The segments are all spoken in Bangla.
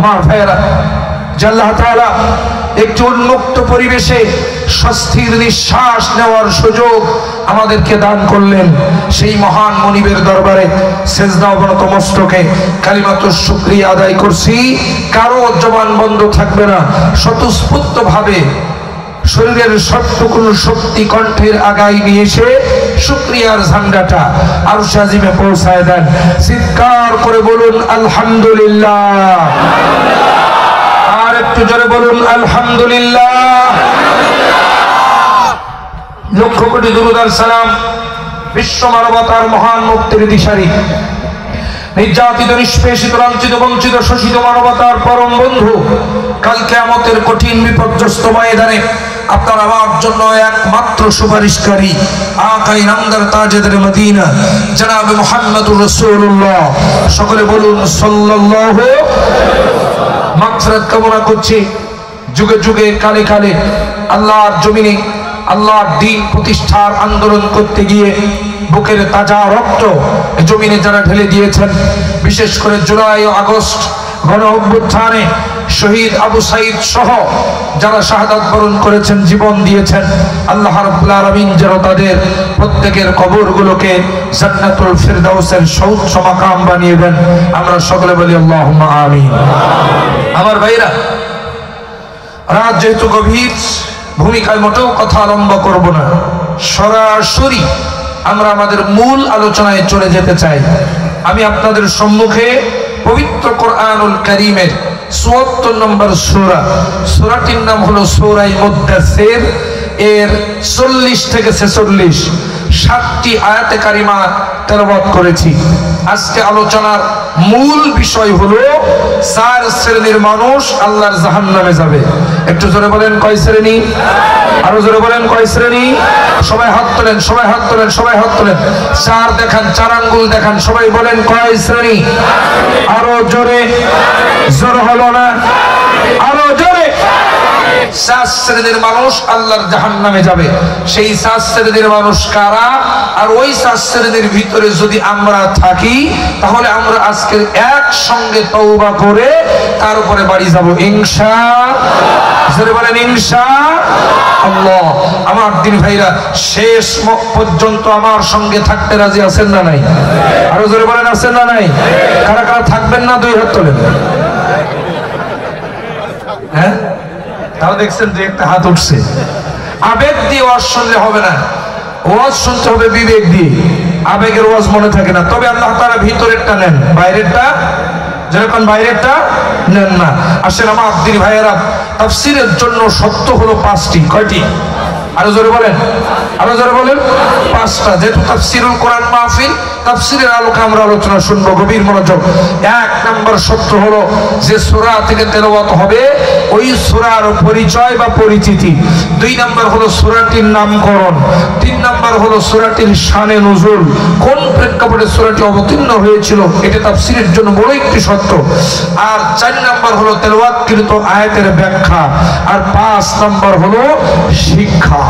আমার ভাইয়েরা, যে আল্লাহ তাআলা একটি উন্মুক্ত পরিবেশে স্বস্তির নিঃশ্বাস নেওয়ার সুযোগ আমাদেরকে দান করলেন, সেই মহান মনিবের দরবারে সেজদা অবনত মস্তকে কালিমাতুশ শুকরিয়া আদায় করছি। কারো জবান বন্ধ থাকবে না, স্বতঃস্ফূর্ত ভাবে শরীরের সবটুকুন শক্তি কণ্ঠের আগায় নিয়ে এসে শুকরিয়ার ঝান্ডাটা আরশে আজিমে পৌঁছায় দেন। চিৎকার করে বলুন আলহামদুলিল্লাহ। আর একটু জোরে বলুন আলহামদুলিল্লাহ। লক্ষ কোটি দুরূদ আর সালাম বিশ্ব মানবতার মহান মুক্তির দিশারি, নির্যাতিত, নিষ্পেষিত, লাঞ্ছিত, বঞ্চিত, শোষিত মানবতার পরম বন্ধু, কাল কিয়ামতের কঠিন বিপর্যস্ত ময়দানে আপনার আমার জন্য একমাত্র সুপারিশকারী আকা ইনামদার তাজেদার মদিনা জনাবে মুহাম্মদুর রাসূলুল্লাহ। সকলে বলুন সাল্লাল্লাহু। মাগফিরাত কামনা করছি। যুগে যুগে কালে কালে আল্লাহর জমিনে আল্লাহর দ্বীন প্রতিষ্ঠার আন্দোলন করতে গিয়ে বুকের তাজা রক্ত জমিনে যারা ঢেলে দিয়েছেন, বিশেষ করে জুলাই ও আগস্ট গণ অভ্যুত্থানে শহীদ আবু সাঈদ সহ যারা শাহাদাত বরণ করেছেন, জীবন দিয়েছেন, আল্লাহ রাব্বুল আলামিন যেন তাদের প্রত্যেকের কবরগুলোকে জান্নাতুল ফিরদাউসের সর্বোচ্চ মাকাম বানিয়ে দেন। আমরা সকলে বলি আল্লাহুম্মা আমিন। আমার ভাইরা, রাত যেহেতু গভীর, ভূমিকায় মোটেও কথা আরম্ভ করব না, সরাসরি আমরা আমাদের মূল আলোচনায় চলে যেতে চাই। আমি আপনাদের সম্মুখে পবিত্র কোরআনুল কারীমের ৭৪ নম্বর সূরা, সূরাটির নাম হলো সূরা মুদ্দাসসির, এর ৪০ থেকে ৪৬ 7টি আয়াতে কারিমা তেলাওয়াত করেছি। আজকে আলোচনার মূল বিষয় হলো ৪ শ্রেণীর মানুষ আল্লাহর জাহান্নামে যাবে। একটু জোরে বলেন কয় শ্রেণী? আরো জোরে বলেন কয় শ্রেণী? সবাই হাত তোলেন, সবাই হাত তোলেন, সবাই হাত তোলেন। ৪ দেখান, ৪ আঙ্গুল দেখান, সবাই বলেন কয় শ্রেণী? আরো জোরে, জোর হলো না, আরো জোরে। ৪ শ্রেণীর মানুষ আল্লাহর জাহান্নামে যাবে। সেই ৪ শ্রেণীর মানুষ কারা? আর ওই ৪ শ্রেণীর ভিতরে যদি আমরা থাকি, তাহলে আমরা আজকে একসঙ্গে তওবা করে তার উপরে বাড়ি যাব ইনশাআল্লাহ। জোরে বলেন ইনশাআল্লাহ। আমার দিন ভাইরা, শেষ পর্যন্ত আমার সঙ্গে থাকতে রাজি আছেন না নাই? আরো জোরে বলেন আছেন না নাই? কারা কারা থাকবেন না দুই হাত তোলেন। হ্যাঁ, তাও দেখছেন যে একটা হাত উঠছে। আবেগ দিয়ে ওয়াজ শুনলে হবে না, ওয়াজ শুনতে হবে বিবেক দিয়ে। আবেগের ওয়াজ মনে থাকে না। তবে আল্লাহ তাআলা ভিতরেরটা নেন, বাইরেরটা যেরকম বাইরেরটা নেন না। আসেন আমার দিনী ভাইয়েরা, তাফসীরের জন্য সত্য হলো 5টি। কয়টি? আরো জোরে বলেন, আরো জোরে বলেন। 5টা। যেহেতু তাফসীরুল কোরআন মাহফিল, তাফসীরের আলোকে আমরা আলোচনা শুনবো, গভীর মনোযোগ। 1 নম্বর সত্য হলো যে সূরা থেকে তেলাওয়াত হবে ওই সূরার পরিচয় বা পরিচিতি। 2 নম্বর হলো সূরাটির নামকরণ। 3 নম্বর হলো সূরাটির শানে নুজুল, কোন প্রেক্ষাপটে সূরাটি অবতীর্ণ হয়েছিল, এটা তাফসীরের জন্য বড় একটি সত্য। আর 4 নম্বর হলো তেলাওয়াতকৃত আয়াতের ব্যাখ্যা। আর 5 নম্বর হলো শিক্ষা।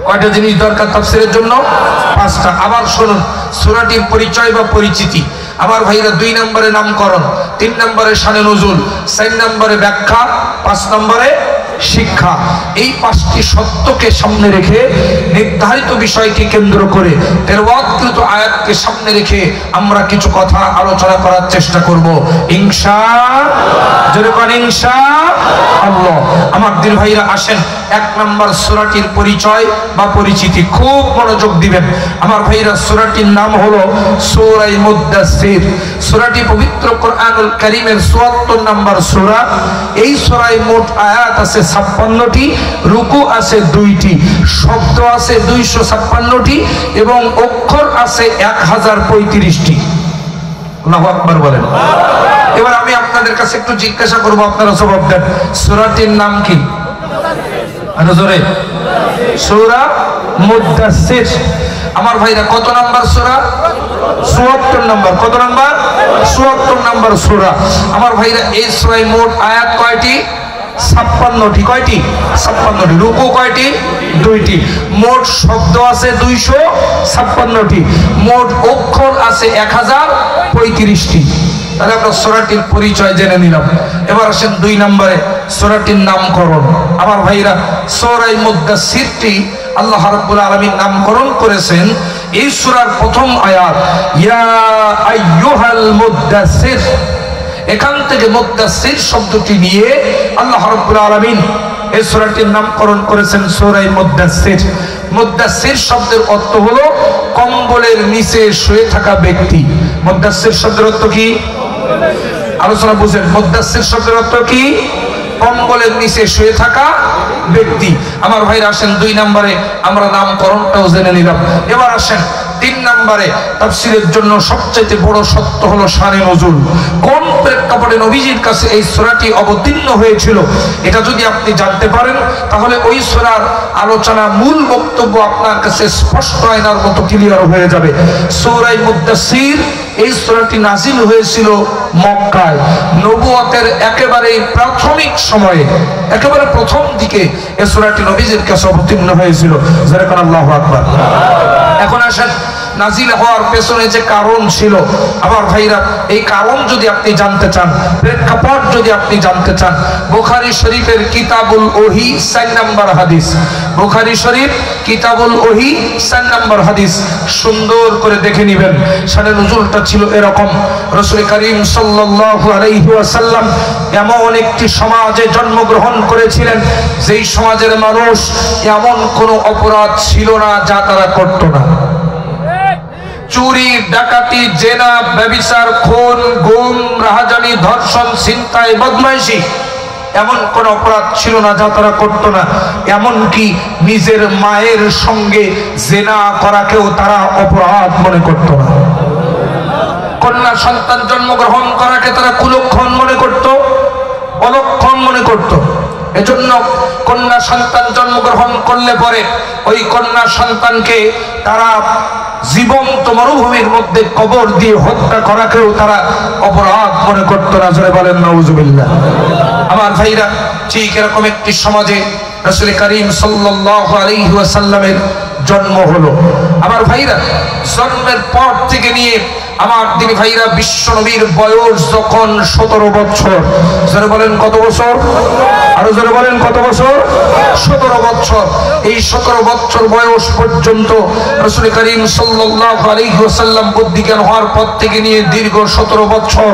কয়টা জিনিস দরকার তাফসীরের জন্য? 5টা। আবার শুনুন, সূরাটির পরিচয় বা পরিচিতি। আমার ভাইরা, 2 নম্বরে নামকরণ, 3 নম্বরে শানে নুজুল, 4 নম্বরে ব্যাখ্যা, 5 নম্বরে শিক্ষা। এই 5টি সত্যকে সামনে রেখে, নির্ধারিত বিষয়কে কেন্দ্র করে, তেলাওয়াতকৃত আয়াতকে সামনে রেখে আমরা কিছু কথা আলোচনা করার চেষ্টা করব ইনশাআল্লাহ। জোরে বলেন ইনশাআল্লাহ। আমার দিন ভাইরা, আসেন 1 নম্বর সূরাটির পরিচয় বা পরিচিতি। খুব মনোযোগ দিবেন আমার ভাইরা। সূরাটির নাম হলো সূরা মুদ্দাসসির। সূরাটি পবিত্র কোরআনুল কারীমের ৭৪ নম্বর সূরা। এই সূরায় মোট আয়াত আছে 56টি, রুকু আছে 2টি, শব্দ আছে 256টি এবং অক্ষর আছে 1035টি। আল্লাহু আকবার বলেন। এবার আমি আপনাদের কাছে একটু জিজ্ঞাসা করব, আপনারা জবাব দেন। সূরাটির নাম কি? আরো জোরে। সূরা মুদ্দাসসির। আমার ভাইরা, কত নাম্বার সূরা? ৭৪ নম্বর। কত নাম্বার? ৭৪ নম্বর সূরা। আমার ভাইরা, এই সূরায় মোট আয়াত কয়টি? 56টি। কয়টি? 56টি। রুকু কয়টি? 2টি। মোট শব্দ আছে 256টি। মোট অক্ষর আছে 1035টি। তাহলে আমরা সূরাটির পরিচয় জেনে নিলাম। এবার আসেন 2 নম্বরে সূরাটির নামকরণ। আমার ভাইরা, সূরা মুদ্দাসসিরটি আল্লাহ রাব্বুল আলামিন নামকরণ করেছেন এই সূরার প্রথম আয়াত ইয়া আইয়ুহাল মুদ্দাসসির। এখান থেকে মুদ্দাসসির শব্দটি নিয়ে আল্লাহ রাব্বুল আলামিন এই সূরাটির নামকরণ করেছেন সূরা মুদ্দাসসির। মুদ্দাসসির শব্দের অর্থ হলো কম্বলের নিচে শুয়ে থাকা ব্যক্তি। মুদ্দাসসির শব্দের অর্থ কি? আলোচনা বুঝেন। মুদ্দাসসির শব্দের অর্থ কি? কম্বলের নিচে শুয়ে থাকা ব্যক্তি। আমার ভাইরা আসেন 2 নম্বরে আমরা নামকরণটাও জেনে নিলাম। এবার আসেন 3 নম্বরে তাফসীরের জন্য সবচেয়ে বড় সত্য হলো শানে নজুল। কোন প্রেক্ষাপটে নবীজির কাছে এই সূরাটি অবতীর্ণ হয়েছিল এটা যদি আপনি জানতে পারেন তাহলে ওই সূরার আলোচনা মূল বক্তব্য আপনার কাছে স্পষ্ট আয়নার মতো ক্লিয়ার হয়ে যাবে। সূরা মুদ্দাসসির এই সূরাটি নাজিল হয়েছিল মক্কায়, নবুয়তের একেবারে প্রাথমিক সময়ে, একেবারে প্রথম দিকে এই সূরাটি নবীজির কাছে অবতীর্ণ হয়েছিল। যারা কোন আল্লাহু আকবার। এখন আসেন নাজিল হওয়ার পেছনে যে কারণ ছিল, আমার ভাইরা এই কারণ যদি আপনি জানতে চান, প্রেক্ষাপট যদি আপনি জানতে চান, বুখারী শরীফের কিতাবুল ওহী 4 নম্বর হাদিস। বুখারী শরীফ কিতাবুল ওহী 4 নম্বর হাদিস সুন্দর করে দেখে নেবেন। শানে নজুলটা ছিল এরকম, রাসূল করিম সাল্লাল্লাহু আলাইহি ওয়াসাল্লাম এমন একটি সমাজে জন্মগ্রহণ করেছিলেন যেই সমাজের মানুষ এমন কোনো অপরাধ ছিল না যা তারা করত না। চুরি, ডাকাতি, জেনা, ব্যভিচার, খুন, গুম, রাহাজানি, ধর্ষণ, ছিনতাই, বদমাইশি এমন কোন অপরাধ ছিল না যা তারা করত না। এমনকি নিজের মায়ের সঙ্গে জেনা করাকেও তারা অপরাধ মনে করত না। কন্যা সন্তান জন্মগ্রহণ করাকে তারা কুলক্ষণ মনে করত, অলক্ষণ মনে করত। এজন্য কন্যা সন্তান জন্মগ্রহণ করলে পরে ওই কন্যা সন্তানকে তারা জীবন্ত মরুভূমির মধ্যে কবর দিয়ে হত্যা করাকেও তারা অপরাধ মনে করত না। জোরে বলেন নাউজুবিল্লাহ। আমার ভাইরা, ঠিক এরকম একটি সমাজে রাসূল করিম সাল্লাল্লাহু আলাইহি ওয়াসাল্লামের জন্ম হলো। আমার ভাইরা, জন্মের পর থেকে নিয়ে আমার দিনী ভাইরা বিশ্ব নবীর বয়স যখন 17 বছর। জোরে বলেন কত বছর? আরো জোরে বলেন কত বছর? 17 বছর। এই 17 বছর বয়স পর্যন্ত রাসূল করিম সাল্লাল্লাহু আলাইহি ওয়াসাল্লাম বুদ্ধিজ্ঞান হওয়ার পর থেকে নিয়ে দীর্ঘ 17 বছর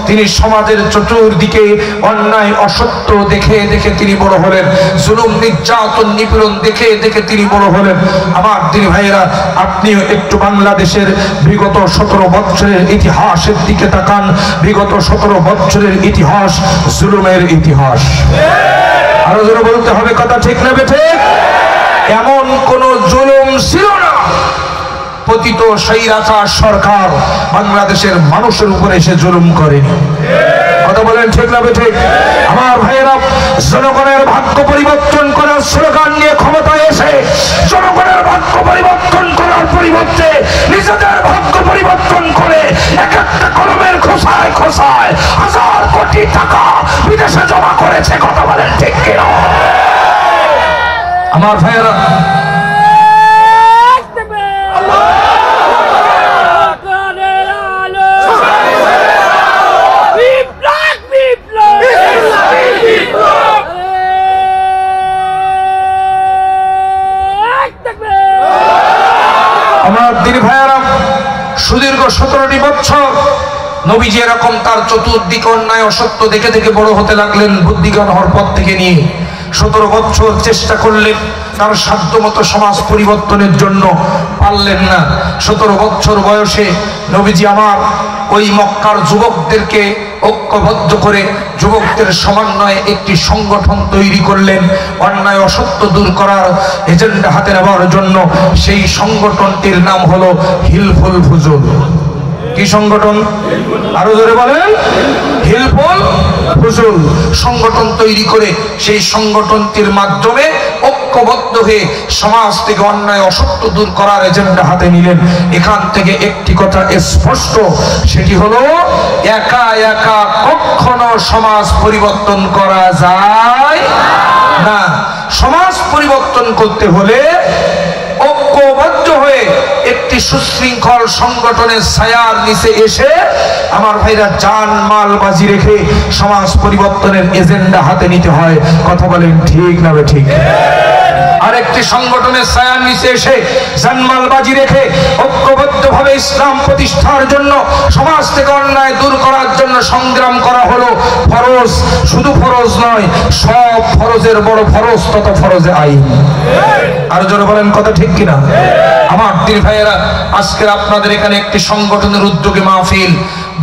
তিনি সমাজের চতুর্দিকে অন্যায় অসত্য দেখে দেখে তিনি বড় হলেন, জুলুম নির্যাতন নিপীড়ন দেখে দেখে তিনি বড় হলেন। আমার দিনী ভাইরা, আপনিও একটু বাংলাদেশের বিগত 17 বছরের ইতিহাসের দিকে তাকান। বিগত 17 বছরের ইতিহাস জুলুমের ইতিহাস। আরো জোরে বলতে হবে, কথা ঠিক না বেঠে? এমন কোন জুলুম ছিল না পতিত স্বৈরাচার সরকার বাংলাদেশের মানুষের উপরে এসে জুলুম করেনি। কথা বলেন ঠিক না বেঠে? আমার ভাইয়েরা, জনগণের ভাগ্য পরিবর্তন করার স্লোগান নিয়ে ক্ষমতায় এসে জনগণের ভাগ্য পরিবর্তন করার পরিবর্তে নিজেদের ভাগ্য পরিবর্তন করে এক একটা কলমের খোসায় খোসায় হাজার কোটি টাকা বিদেশে জমা করেছে। কথা বলেন ঠিক কিনা? আমার ভাইয়েরা, আমার দিনী ভাইয়েরা, সুদীর্ঘ 17টি বছর নবীজি এরকম তার চতুর্দিকে অন্যায় অসত্য দেখে দেখে বড় হতে লাগলেন। বুদ্ধিজ্ঞান হওয়ার পর থেকে নিয়ে 17 বছর চেষ্টা করলেন, তার সাধ্যমতো সমাজ পরিবর্তনের জন্য পারলেন না। 17 বছর বয়সে নবীজি আমার ওই মক্কার যুবকদেরকে ঐক্যবদ্ধ করে যুবকদের সমন্বয়ে একটি সংগঠন তৈরি করলেন অন্যায় অসত্য দূর করার এজেন্ডা হাতে নেওয়ার জন্য। সেই সংগঠনটির নাম হলো হিলফুল ফুজুল। কি সংগঠন? আরো জোরে বলেন। হিলফুল ফুজুল সংগঠন তৈরি করে সেই সংগঠনটির মাধ্যমে ঐক্যবদ্ধ হয়ে সমাজ থেকে অন্যায় অসত্য দূর করার এজেন্ডা হাতে নিলেন। এখান থেকে একটি কথা স্পষ্ট, সেটি হলো একা একা কখনো সমাজ পরিবর্তন করা যায় না। সমাজ পরিবর্তন করতে হলে ঐক্যবদ্ধ হয়ে একটি সুশৃঙ্খল সংগঠনের ছায়ার নিচে এসে আমার ভাইরা জান মাল বাজি রেখে সমাজ পরিবর্তনের এজেন্ডা হাতে নিতে হয়। কথা বলেন ঠিক না ঠিক? আরেকটি সংগঠনের ছায়ার নিচে এসে জানমাল বাজি রেখে ঐক্যবদ্ধভাবে ইসলাম প্রতিষ্ঠার জন্য, সমাজ থেকে অন্যায় দূর করার জন্য সংগ্রাম করা হলো ফরজ। শুধু ফরজ নয়, সব ফরজের বড় ফরজ তত ফরজে আইন। আর জোরে বলেন কথা ঠিক কিনা? আমার দিল ভাইয়েরা, আজকে আপনাদের এখানে একটি সংগঠনের উদ্যোগে মাহফিল,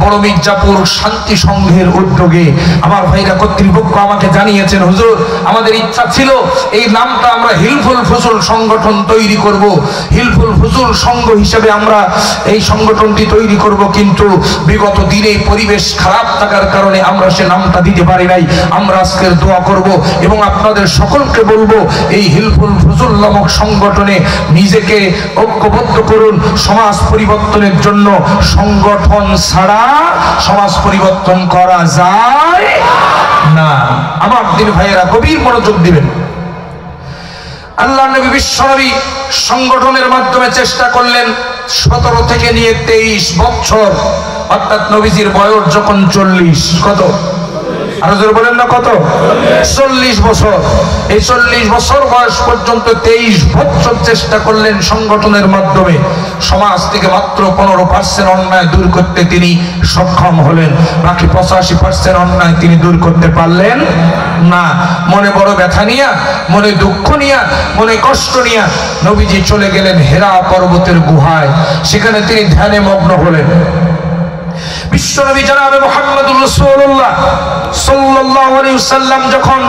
বড় মির্জাপুর শান্তি সংঘের উদ্যোগে আমার ভাইরা কর্তৃপক্ষ আমাকে জানিয়েছেন, হুজুর আমাদের ইচ্ছা ছিল এই নামটা আমরা হিলফুল ফুজুল সংগঠন তৈরি করব, হিলফুল ফুজুল সংঘ হিসেবে আমরা এই সংগঠনটি তৈরি করব, কিন্তু বিগত দিনে পরিবেশ খারাপ থাকার কারণে আমরা সে নামটা দিতে পারি নাই। আমরা আজকের দোয়া করব এবং আপনাদের সকলকে বলবো এই হিলফুল ফুজুল নামক সংগঠনে নিজেকে ঐক্যবদ্ধ করুন। সমাজ পরিবর্তনের জন্য সংগঠন ছাড়া সমাজ পরিবর্তন করা যায় না। আমার দিন ভাইয়েরা গভীর মনোযোগ দিবেন। আল্লাহ নবী বিশ্বনবী সংগঠনের মাধ্যমে চেষ্টা করলেন 17 থেকে নিয়ে 23 বছর, অর্থাৎ নবীজির বয়স যখন 40, কত আরো জোরে বলেন না কত? 40 বছর। এই 40 বছর বয়স পর্যন্ত 23 বছর চেষ্টা করলেন সংগঠনের মাধ্যমে। সমাজ থেকে মাত্র 15% অন্যায় দূর করতে তিনি সক্ষম হলেন, বাকি 85% অন্যায় তিনি দূর করতে পারলেন না। মনে বড় ব্যথা নিয়া, মনে দুঃখ নিয়া, মনে কষ্ট নিয়া নবীজি চলে গেলেন হেরা পর্বতের গুহায়। সেখানে তিনি ধ্যানে মগ্ন হলেন। বিশ্বনবী জনাবে মুহাম্মদুর রাসূলুল্লাহ সাল্লাল্লাহু আলাইহি ওয়াসাল্লাম যখন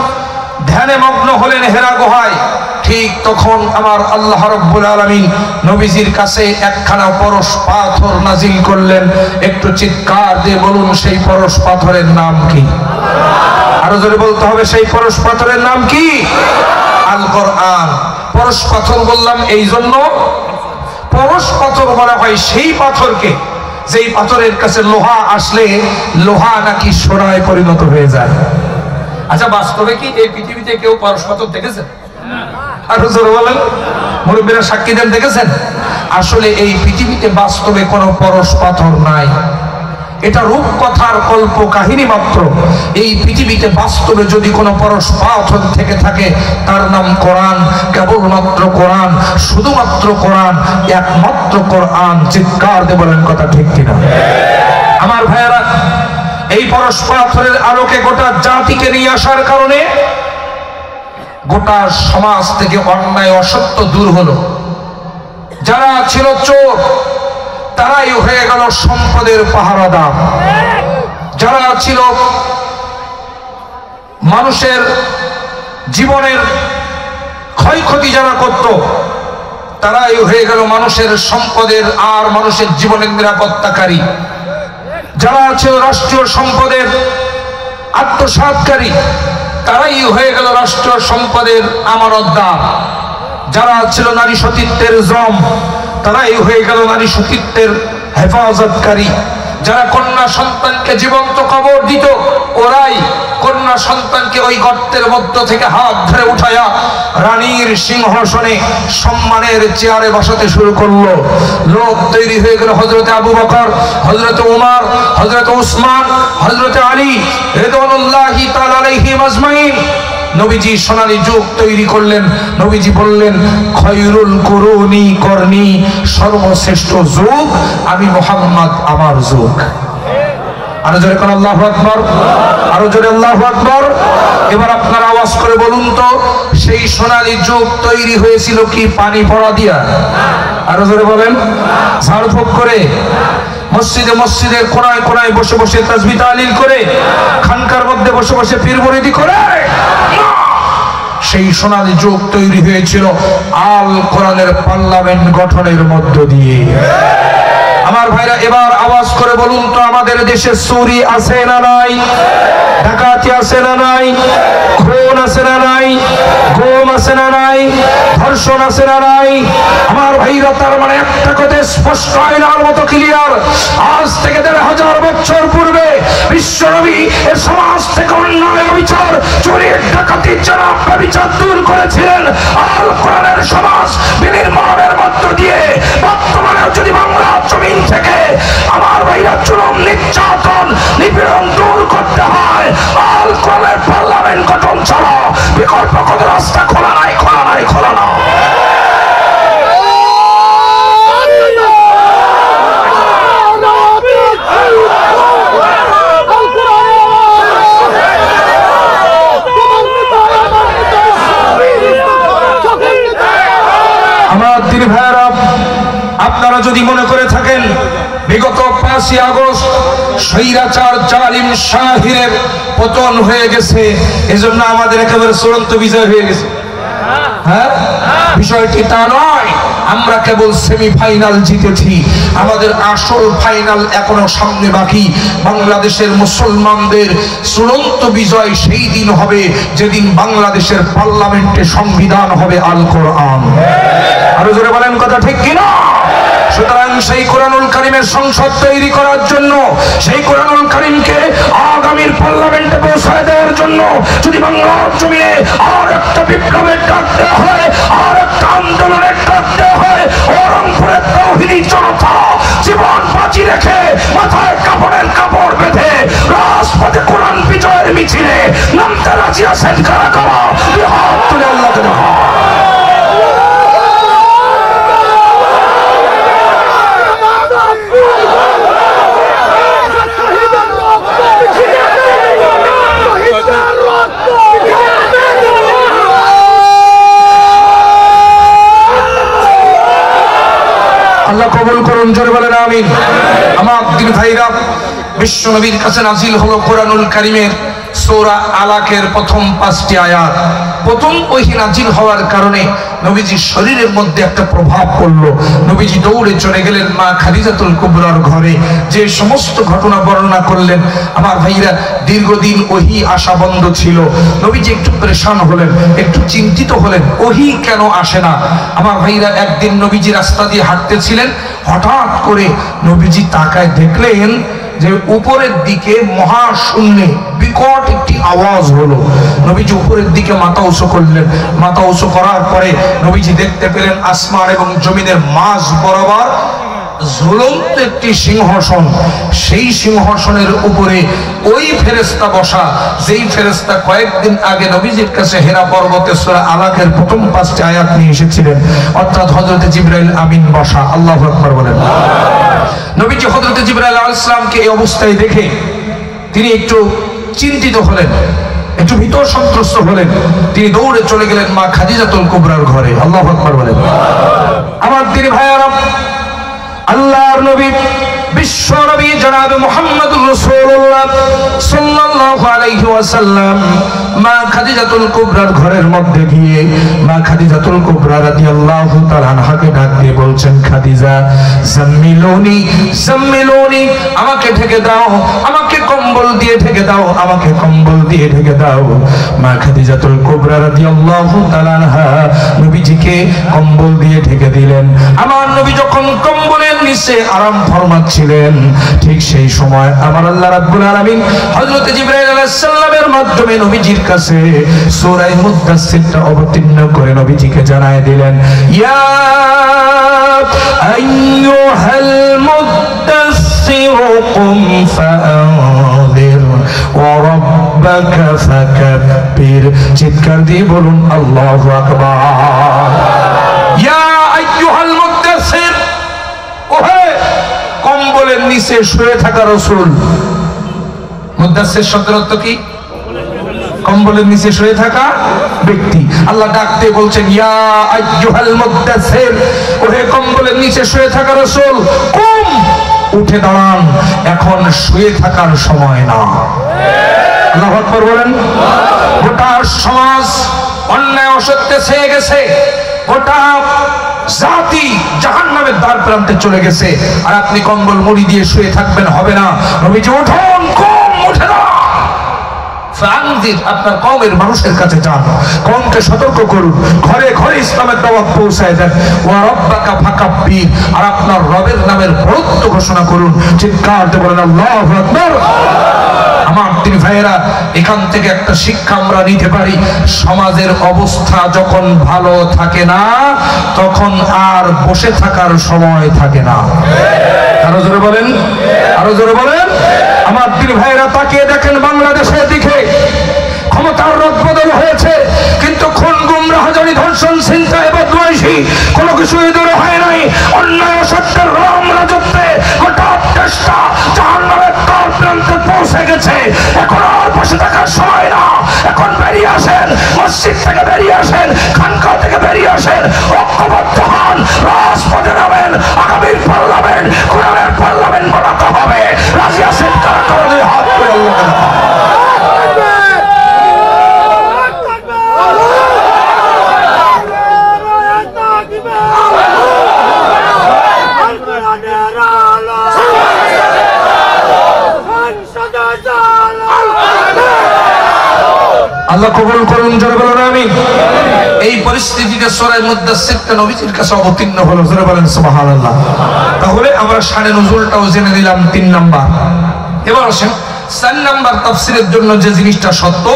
ধ্যানে মগ্ন হলেন হেরা গুহায়, ঠিক তখন আমার আল্লাহ রাব্বুল আলামিন নবীজির কাছে একখানা পরশ পাথর নাজিল করলেন। একটু চিৎকার দিয়ে বলুন, সেই পরশ পাথরের নাম কি? আরো জোরে বলতে হবে, সেই পরশ পাথরের নাম কি? আল কোরআন। পরশ পাথর বললাম এই জন্য, পরশ পাথর বলা হয় সেই পাথরকে যেই পাথরের কাছে লোহা আসলে লোহা নাকি সোনায় পরিণত হয়ে যায়। আচ্ছা, বাস্তবে কি এই পৃথিবীতে কেউ পরশ পাথর দেখেছেন? আরো জোরে বলেন, মুরব্বীরা সাক্ষী দেন, দেখেছেন? আসলে এই পৃথিবীতে বাস্তবে কোনো পরশ পাথর নাই, এটা রূপকথার কল্প কাহিনী মাত্র। এই পৃথিবীতে বাস্তবে যদি কোনো পরশ পাথর থেকে থাকে তার নাম কোরআন, কেবলমাত্র কোরআন, শুধুমাত্র কোরআন, একমাত্র কোরআন। চিৎকার দিয়ে বলেন কথা ঠিক কিনা? আমার ভাইয়েরা, এই পরশ পাথরের আলোকে গোটা জাতিকে নিয়ে আসার কারণে গোটা সমাজ থেকে অন্যায় অসত্য দূর হলো। যারা ছিল চোর তারাই হয়ে গেল সম্পদের পাহারাদার। যারা ছিল মানুষের জীবনের ক্ষয়ক্ষতি যারা করত, তারাই হয়ে গেল মানুষের সম্পদের আর মানুষের জীবনের নিরাপত্তাকারী। যারা ছিল রাষ্ট্রীয় সম্পদের আত্মসাৎকারী, তারাই হয়ে গেল রাষ্ট্রীয় সম্পদের আমানতদার। যারা ছিল নারী সতীত্বের জম, তারাই হয়ে গেল নারী সতীত্বের হেফাজতকারী। যারা কন্যা সন্তানকে জীবন্ত কবর দিত, ওরাই কন্যা সন্তানকে ওই গর্তের মধ্য থেকে হাত ধরে উঠায়া রানীর সিংহাসনে সম্মানের চেয়ারে বসাতে শুরু করলো। লোক তৈরি হয়ে গেল হযরতে আবু বকর, হযরতে উমর, হযরতে উসমান, হযরতে আলী রিদওয়ানুল্লাহি তাআলা আলাইহিম আজমাইন। নবীজি সোনালী যুগ তৈরি করলেন। নবীজি বললেন, খয়রুল কুরুনি করনি, সর্বশ্রেষ্ঠ যুগ আমি মুহাম্মদ, আমার যুগ। আরো জোরে কোন আল্লাহু আকবার, আরো জোরে আল্লাহু আকবার। এবার আপনারা আওয়াজ করে বলুন তো, সেই সোনালী যুগ তৈরি হয়েছিল কি পানি পড়া দিয়া? আরো জোরে বলেন, ঝাড়ফুঁক করে, মসজিদে মসজিদের কোনায় কোনায় বসে বসে তাসবিহ তাহলিল করে, খানকার মধ্যে বসে বসে পীর মুরিদি করে? সেই সোনালী যুগ তৈরি হয়েছিল আল কোরআনের পার্লামেন্ট গঠনের মধ্য দিয়ে। আমার ভাইরা, এবার আওয়াজ করে বলুন তো, আমাদের দেশে চুরি আছে না নাই? ডাকাতি আছে না নাই? খুন আছে না নাই? গুম আছে না নাই? ধর্ষণ আছে না নাই? আমার ভাইরা, তার মানে একটা কথা স্পষ্ট, আয়নার মতো ক্লিয়ার। আজ থেকে 1500 বছর পূর্বে বিশ্বনবী এ সমাজ থেকে অন্যায়, বিচার, চুরি, ডাকাতি, জনাব ব্যভিচার দূর করেছিলেন আল কোরআনের সমাজ বিনির্মাণের মধ্য দিয়ে। বর্তমানে যদি বাংলা জমিন থেকে আমার ভাইরা জুলুম নির্যাতন নিপীড়ন দূর করতে হয়, আল কোরআনের পার্লামেন্ট গঠন ছাড়া বিকল্প কোনো রাস্তা খোলা নাই, খোলা নাই, খোলা না। আমার দিদি ভাইরা, আপনারা যদি মনে করে থাকেন বিগত 5ই আগস্ট স্বৈরাচার জালিম শাহিরের পতন হয়ে গেছে, এজন্য আমাদের একেবারে চূড়ান্ত বিজয় হয়ে গেছে, হ্যাঁ, বিষয়টি তা নয়। আমরা কেবল সেমিফাইনাল জিতেছি, আমাদের আসল ফাইনাল এখনো সামনে বাকি। বাংলাদেশের মুসলমানদের চূড়ান্ত বিজয় সেই দিন হবে যেদিন বাংলাদেশের পার্লামেন্টে সংবিধান হবে আল কোরআন। আরো জোরে বলেন কথা ঠিক কিনা? সুতরাং সেই কোরআনুল কারীমের সংসদ তৈরি করার জন্য, সেই কোরআনুল কারীমকে আগামীর পার্লামেন্টে পৌঁছায় দেওয়ার জন্য যদি বাংলার জমিনে আর একটা বিপ্লবের ডাক দেওয়া হয়, আর একটা আন্দোলনের ডাক দেওয়া হয়, রংপুরের তৌহিদি জনতা জীবন বাজি রেখে মাথায় কাপড়ের কাপড় বেঁধে রাজপথে কোরআন বিজয়ের মিছিলে নামতে রাজি আছেন কারা কারা? হাত তুলে আল্লাহ দেখা। আল্লাহ কবুল করুন, জোরে বলেন আমিন। আমার দিন ভাইরা, বিশ্ব নবীর কাছে নাজিল হলো কোরআনুল কারীমের সূরা আলাকের প্রথম 5টি আয়াত। প্রথম ওহী নাজিল হওয়ার কারণে নবীজির শরীরের মধ্যে একটা প্রভাব পড়লো। নবীজি দৌড়ে চলে গেলেন মা খাদিজাতুল কুবরার ঘরে, যে সমস্ত ঘটনা বর্ণনা করলেন। আমার ভাইরা, দীর্ঘদিন ওহী আসা বন্ধ ছিল। নবীজি একটু পরেশান হলেন, একটু চিন্তিত হলেন, ওহী কেন আসে না। আমার ভাইরা, একদিন নবীজি রাস্তা দিয়ে হাঁটতেছিলেন, হঠাৎ করে নবীজি তাকায় দেখলেন যে উপরের দিকে মহাশূন্যে বিকট একটি আওয়াজ হলো। নবীজি উপরের দিকে মাথা উঁচু করলেন। মাথা উঁচু করার পরে নবীজি দেখতে পেলেন আসমান এবং জমিনের মাঝ বরাবর ঝুলন্ত একটি সিংহাসন। সেই সিংহাসনের উপরে ওই ফেরেশতা বসা, যেই ফেরেশতা কয়েকদিন আগে নবীজির কাছে হেরা পর্বতে সূরা আলাকের প্রথম 5টি আয়াত নিয়ে এসেছিলেন, অর্থাৎ হযরত জিবরাইল আমিন বসা। আল্লাহু আকবার বলেন। নবীজি হযরত জিবরাইল আলাইহিস সালামকে এই অবস্থায় দেখে তিনি একটু চিন্তিত হলেন, একটু ভীত সন্ত্রস্ত হলেন। তিনি দৌড়ে চলে গেলেন মা খাদিজাতুল কুবরার ঘরে। আল্লাহু আকবার বলেন। আমার দিনী ভাইয়ারা, আল্লাহর নবী বিশ্ব নবী জনাব মুহাম্মদুর রাসূলুল্লাহ সাল্লাল্লাহু আলাইহি ওয়াসাল্লাম মা খাদিজাতুল কুবরার ঘরের মধ্যে গিয়ে মা খাদিজাতুল কুবরা রাদিয়াল্লাহু তাআলা আনহাকে ডাক দিয়ে বলছেন, খাদিজা জাম্মিলুনি জাম্মিলুনি, আমাকে ঢেকে দাও, আমাকে কম্বল দিয়ে ঢেকে দাও, আমাকে কম্বল দিয়ে ঢেকে দাও। মা খাদিজাতুল কুবরা রাদিয়াল্লাহু তাআলা আনহা নবীজিকে কম্বল দিয়ে ঢেকে দিলেন। আমার নবী যখন কম্বলের নিচে আরাম ফরমাচ্ছিলেন, ঠিক সেই সময় আমার আল্লাহ রাব্বুল আলামিন হযরত জিবরাইল আলাইহিস সালামের মাধ্যমে নবীজির কাছে সূরা মুদ্দাসসিরটা অবতীর্ণ করে নবীজিকে জানায় দিলেন, ইয়া আইয়ুহাল মুদ্দাসসির কুম ফাআনযির ওয়া রাব্বাকা ফাকাব্বির। চিৎকার দিয়ে বলুন আল্লাহু আকবার। ইয়া আইয়ুহাল মুদ্দাসসির, ওহে কম্বলের নিচে শুয়ে থাকা রাসূল। মুদ্দাসসির শব্দের অর্থ কি? কম্বলের নিচে শুয়ে থাকা ব্যক্তি। আল্লাহ ডাকতে বলছেন, ইয়া আইয়ুহাল মুদ্দাসসির, ওহে কম্বলের নিচে শুয়ে থাকা রাসূল, কুম, উঠে দাঁড়ান, এখন শুয়ে থাকার সময় না। আল্লাহু আকবার বলেন। গোটা সমাজ অন্যায় অসত্যে ছেয়ে গেছে, গোটা জাতি জাহান্নামের দ্বার প্রান্তে চলে গেছে, আর আপনি কম্বল মুড়ি দিয়ে শুয়ে থাকবেন? হবে না। নবীজি উঠুন, কুম, উঠে দাঁড়ান। ফানজির, আপনার কওমের মানুষের কাছে যান, কওমকে সতর্ক করুন, ঘরে ঘরে ইসলামের দাওয়াত পৌঁছায় দেন। ওয়া রাব্বাকা ফাকাব্বির, আর আপনার রবের নামের বড়ত্ব ঘোষণা করুন। চিৎকার দিয়ে বলেন আল্লাহু আকবার। আমার দিন ভাইয়েরা, এখান থেকে একটা শিক্ষা আমরা নিতে পারি, সমাজের অবস্থা যখন ভালো থাকে না তখন আর বসে থাকার সময় থাকে না। আরো জোরে বলেন, আরো জোরে বলেন। আমার দিন ভাইয়েরা, তাকিয়ে দেখেন বাংলাদেশের দিকে। ক্ষমতার রদবদল হয়েছে, কিন্তু খুন, গুম, রাহাজানি, ধর্ষণ, ছিনতাই, বদমাইশি কোনো কিছুই দূর হয় নাই। অন্যায় সত্যের রাম রাজত্বে গোটা দেশটা জাহান্নামের দ্বার প্রান্তে পৌঁছে গেছে। এখন আর বসে থাকার সময় না। এখন বেরিয়ে আসেন, মসজিদ থেকে বেরিয়ে আসেন, খানকা থেকে বেরিয়ে আসেন, ঐক্যবদ্ধ হন, রাজপথে নামেন। আগামীর পার্লামেন্ট কোরআনের পার্লামেন্ট বানাতে হবে। রাজি আছেন কারা কারা? দুই হাত করে আল্লাহকে দেখা। আল্লাহ কবুল করুন, জোরে বলুন আমিন। এই পরিস্থিতিতে সূরা মুদাসসির নবীজির কাছে অবতীর্ণ হলো, জোরে বলেন সুবহানাল্লাহ। তাহলে আমরা শানে নুজুলটাও জেনে নিলাম 3 নাম্বার। এবার আসেন 4 নাম্বার তাফসীরের জন্য যে জিনিসটা সত্য,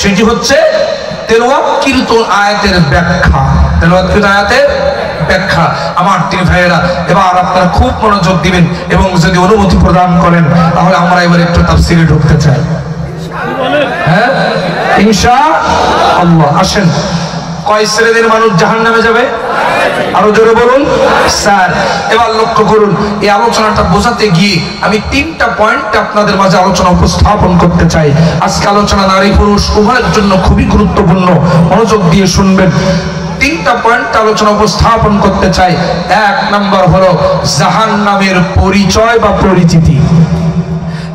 সেটি হচ্ছে তেলাওয়াতকৃত আয়াতের ব্যাখ্যা। তেলাওয়াতকৃত আয়াতের ব্যাখ্যা। আমার দিন ভাইয়েরা, এবার আপনারা খুব মনোযোগ দিবেন এবং যদি অনুমতি প্রদান করেন তাহলে আমরা এবার একটু তাফসীরে ঢুকতে চাই। হ্যাঁ, ইনশাআল্লাহ। আসেন, কয় শ্রেণীর মানুষ জাহান্নামে যাবে? আরো জোরে বলুন, 4। এবার লক্ষ্য করুন, এই আলোচনাটা বোঝাতে গিয়ে আমি 3টা পয়েন্ট আপনাদের মাঝে আলোচনা উপস্থাপন করতে চাই। আজকে আলোচনা নারী পুরুষ উভয়ের জন্য খুবই গুরুত্বপূর্ণ, মনোযোগ দিয়ে শুনবেন। 3টা পয়েন্ট আলোচনা উপস্থাপন করতে চাই। 1 নাম্বার হলো জাহান্নামের পরিচয় বা পরিচিতি।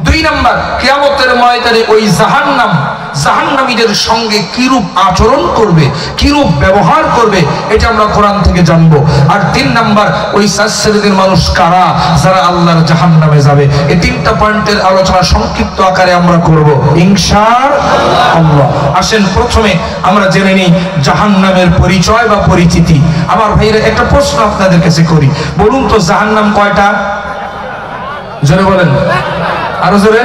2 নাম্বার, কিয়ামতের ময়দানে ওই জাহান্নামীদের সঙ্গে কিরূপ আচরণ করবে, কিরূপ ব্যবহার করবে, এটা আমরা কোরআন থেকে জানবো। আর 3 নাম্বার, ওই 4 শ্রেণীর মানুষ কারা যারা আল্লাহর জাহান্নামে যাবে। এই 3টা পয়েন্টের আলোচনা সংক্ষিপ্ত আকারে আমরা করব ইনশাআল্লাহ। আসেন, প্রথমে আমরা জেনে নিই জাহান্নামের পরিচয় বা পরিচিতি। আমার ভাইরা, একটা প্রশ্ন আপনাদের কাছে করি, বলুন তো জাহান্নাম কয়টা? জোরে বলেন, আরো জোরে।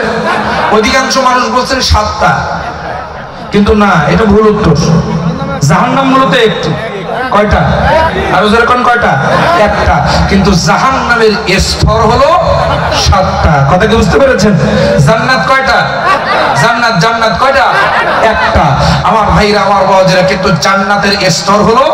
অধিকাংশ মানুষ বলছেন 7টা, কিন্তু না, এটা ভুল উত্তর। জাহান্নাম মূলত একটি। কয়টা? আরো জোরে কোন কয়টা? একটা। কিন্তু জাহান্নামের স্তর হলো 7টা। কথা কি বুঝতে পেরেছেন? জান্নাত কয়টা? জান্নাত কয়টা? একটা। আমার ভাইরা, আমার বাবাজিরা, কিন্তু জান্নাতের স্তর হলো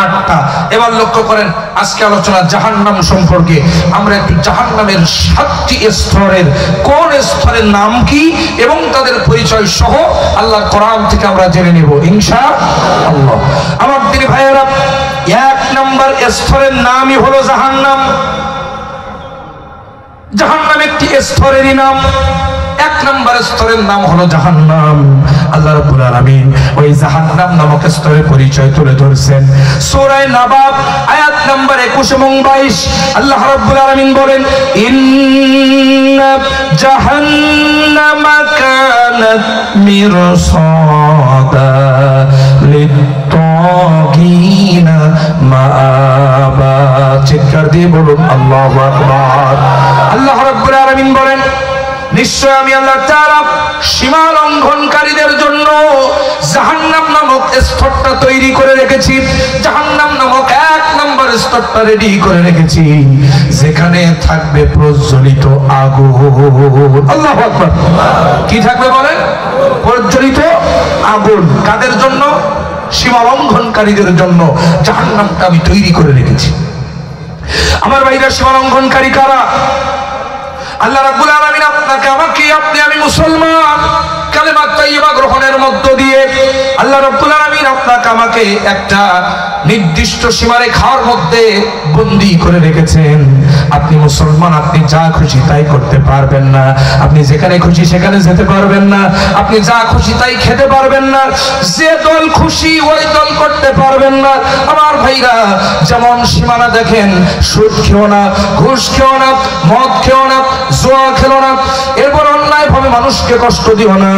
8টা। এবার লক্ষ্য করেন, আজকে আলোচনা জাহান্নাম সম্পর্কে। আমরা একটু জাহান্নামের 7টি স্তরের কোন স্তরের নাম কি এবং তাদের পরিচয় সহ আল্লাহর কোরআন থেকে আমরা জেনে নেব ইনশাআল্লাহ। আমার দিনী ভাইয়েরা, 1 নাম্বার স্তরের নামই হলো জাহান্নাম। জাহান্নাম একটি স্তরেরই নাম। 1 নাম্বার স্তরের নাম হলো জাহান্নাম। আল্লাহ রাব্বুল আলামিন ওই জাহান্নাম নামক স্তরের পরিচয় তুলে ধরেছেন সূরা নাবাব আয়াত নাম্বার 21 এবং 22। আল্লাহ রাব্বুল আলামিন বলেন, ইন্না জাহান্নামা কানাত মিরসাদা লিত-তাগিনা মাআবা। চিৎকার দিয়ে বলুন আল্লাহু আকবার। আল্লাহ রাব্বুল আলামিন বলেন, নিশ্চয় আমি আল্লাহ তাআলা সীমা লঙ্ঘনকারীদের জন্য জাহান্নাম নামক স্তরটা তৈরি করে রেখেছি। জাহান্নাম নামক 1 নম্বর স্তরটা রেডি করে রেখেছি, যেখানে থাকবে প্রজ্বলিত আগুন। আল্লাহু আকবার। কি থাকবে বলেন? প্রজ্বলিত আগুন। কাদের জন্য? সীমা লঙ্ঘনকারীদের জন্য জাহান্নামটা আমি তৈরি করে রেখেছি। আমার ভাইরা, সীমা লঙ্ঘনকারী কারা? আল্লাহ রাব্বুল আলামিন আপনাকে, আমাকে, আমি মুসলমান কালেমা তাইয়্যিবা গ্রহণের মধ্য দিয়ে আল্লাহ রাব্বুল আলামিন আপনাকে আমাকে একটা নির্দিষ্ট সীমারেখার মধ্যে বন্দী করে রেখেছেন। আপনি মুসলমান, আপনি যা খুশি তাই করতে পারবেন না, আপনি যেখানে খুশি সেখানে যেতে পারবেন না, আপনি যা খুশি তাই খেতে পারবেন না, যে দল খুশি ওই দল করতে পারবেন না। আমার ভাইরা, যেমন সীমানা দেখেন, সুদ খেও না, ঘুষ খেও না, মদ খেও না, জুয়া খেলো না, এরপর অন্য অন্যায় ভাবে মানুষকে কষ্ট দিও না,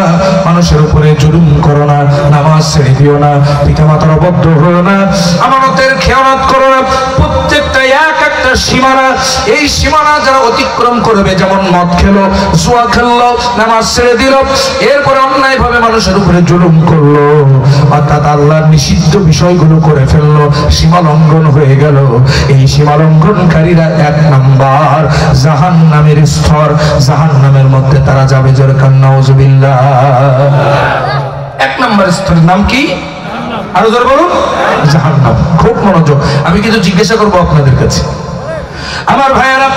মানুষের উপরে জুলুম করো না, নামাজ ছেড়ে দিও না, পিতামাতার অবদ্ধ হও না, আমানতের খেয়ানত করো না। প্রত্যেকটা এক একটা সীমানা, এই সীমানা যারা অতিক্রম করবে, যেমন মদ খেলো, জুয়া খেললো, নামাজ ছেড়ে দিল, এরপরে অন্যায় ভাবে মানুষের উপরে জুলুম করলো, অর্থাৎ আল্লাহর নিষিদ্ধ বিষয়গুলো করে ফেললো, সীমা লঙ্ঘন হয়ে গেল, এই সীমা লঙ্ঘনকারীরা 1 নাম্বার জাহান্নামের স্তর, জাহান্নামের মধ্যে তারা যাবে। জোরে কান নাউজুবিল্লাহ। 1 নাম্বার স্তরের নাম কি? আরো জোরে বলুন, জাহান্নাম। খুব মনোযোগ, আমি কিছু জিজ্ঞাসা করবো আপনাদের কাছে। আমার ভাইয়েরা,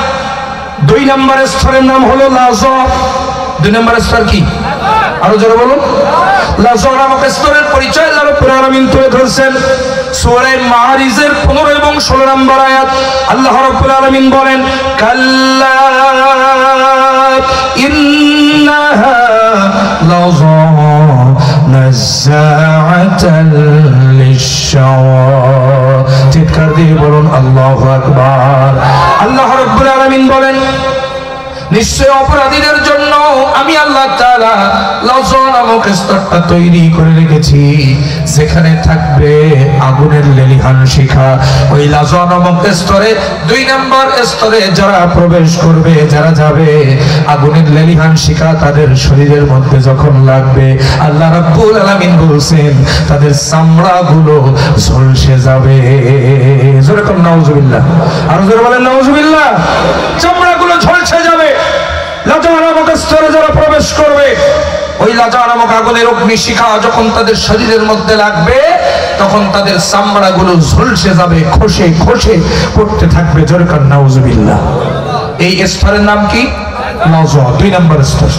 2 নাম্বার স্তরের নাম হলো লাযা। 2 নাম্বার স্তর কি? আরো জোরে বলুন। লাযা নামক স্তরের পরিচয় আল্লাহ রাব্বুল আলামিন তুলে ধরছেন সূরা মাআরিজের 15 এবং 16 নম্বর আয়াত। আল্লাহ রাব্বুল আলামিন বলেন, কাল্লা ইন্নাহা লাযা নাযাআতাল লিশ-শাওয়া। চিৎকার দিয়ে বলুন আল্লাহু আকবার। আল্লাহ রাব্বুল আলামিন বলেন, নিশ্চয় অপরাধীদের জন্য আমি আল্লাহ তাআলা লাযা নামক স্তরটা তৈরি করে রেখেছি, যেখানে থাকবে আগুনের লেলিহান শিখা। ওই লাযা নামক স্তরে 2 নম্বর স্তরে যারা প্রবেশ করবে, যারা যাবে, আগুনের লেলিহান শিখা তাদের শরীরের মধ্যে যখন লাগবে, আল্লাহ রাব্বুল আলামিন বলছেন তাদের চামড়াগুলো ঝলসে যাবে। জোরে কোন নাউজুবিল্লাহ। আর জোরে বলেন নাউজুবিল্লাহ। চামড়াগুলো ঝলসে যাবে। লাযা নামক স্তরে যারা প্রবেশ করবে, ওই লাযা নামক আগুনের অগ্নিশিখা যখন তাদের শরীরের মধ্যে লাগবে, তখন তাদের চামড়াগুলো ঝলসে যাবে, খসে খসে পড়তে থাকবে। জোরে কান নাউজুবিল্লাহ। এই স্তরের নাম কি? লাযা। 2 নম্বর স্তর।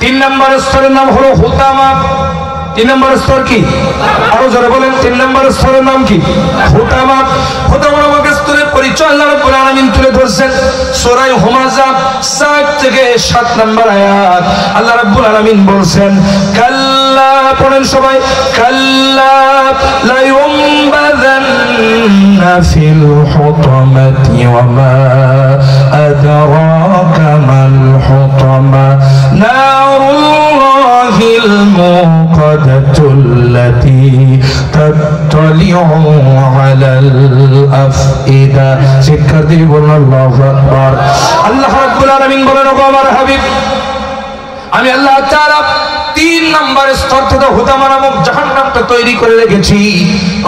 3 নম্বর স্তরের নাম হলো হুতামা। 3 নম্বর স্তর কি? আরো জোরে বলেন। 3 নম্বর স্তরের নাম কি? হুতামা। হুতামা নামক স্তরের পরিচয় আল্লাহ রাব্বুল আলামিন তুলে ধরছেন সূরা হুমাযা 7 থেকে 7 নম্বর আয়াত। আল্লাহ রাব্বুল আলামিন বলছেন, কাল্লা, পড়েন সবাই, কাল্লা লা ইউমবাযান্না ফিল হুতামাতি ওয়া মা আদরাকা মাল হুতামা নারুল্লাহিল মুকাদ্দাতুল্লাতী তাত্তালিউ আলাল আফইদা। শিক্ষার দিয়ে বলুন আল্লাহু আকবার। আল্লাহ রাব্বুল আলামিন বলেন, ওগো আমার হাবিব, আমি আল্লাহ তাআলা 3 নম্বর স্তর থেকে হুতামা নামক জাহান্নামটা তৈরি করে রেখেছি।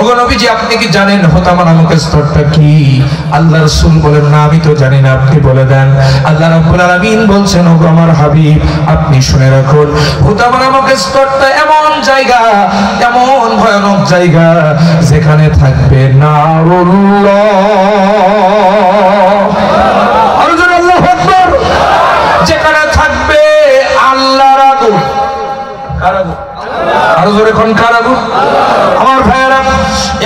ওগো নবীজি, আপনি কি জানেন হুতামা নামক স্তরটা কি? আল্লাহ রাসূল বলেন, না, আমি তো জানি না, আপনি বলে দেন। আল্লাহ রাব্বুল আলামিন বলছেন, ওগো আমার হাবিব, আপনি শুনে রাখুন, হুতামা নামক স্তরটা এমন জায়গা, এমন ভয়ানক জায়গা, যেখানে থাকবে নারুল্লাহ। আর জোরে আল্লাহু আকবার। যেখানে থাকবে আল্লাহর আগুন। আরো জোরে কোন কার আগুন? আমার ভাইয়েরা,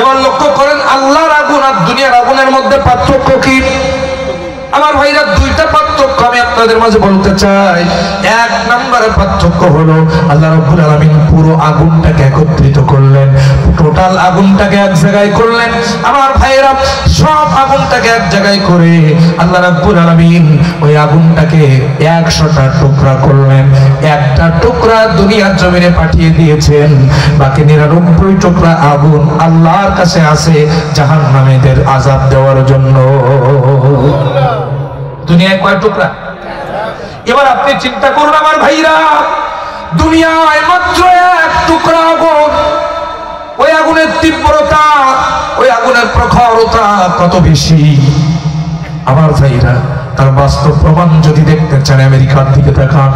এবার লক্ষ্য করেন, আল্লাহর আগুন আর দুনিয়ার আগুনের মধ্যে পার্থক্য কি? আমার ভাইরা, 2টা পার্থক্য আমি আপনাদের মাঝে বলতে চাই। 1 নম্বর পার্থক্য হলো, আল্লাহ রাব্বুল আলামিন পুরো আগুনটাকে একত্রিত করলেন, টোটাল আগুনটাকে এক জায়গায় করলেন। আমার ভাইরা, সব আগুনটাকে এক জায়গায় করে আল্লাহ রাব্বুল আলামিন ওই আগুনটাকে 100টা টুকরা করলেন। একটা টুকরা দুনিয়ার জমিনে পাঠিয়ে দিয়েছেন, বাকি 99 টুকরা আগুন আল্লাহর কাছে আছে জাহান্নামীদের আযাব দেওয়ার জন্য। দুনিয়ায় কয় টুকরা? এবার আপনি চিন্তা করুন আমার ভাইরা, দুনিয়ায় মাত্র 1 টুকরা আগুন। ওই আগুনের তীব্রতা, ওই আগুনের প্রখরতা কত বেশি আমার ভাইরা। তার বাস্তব প্রমাণ যদি দেখতে চান, আমেরিকার দিকে তাকান।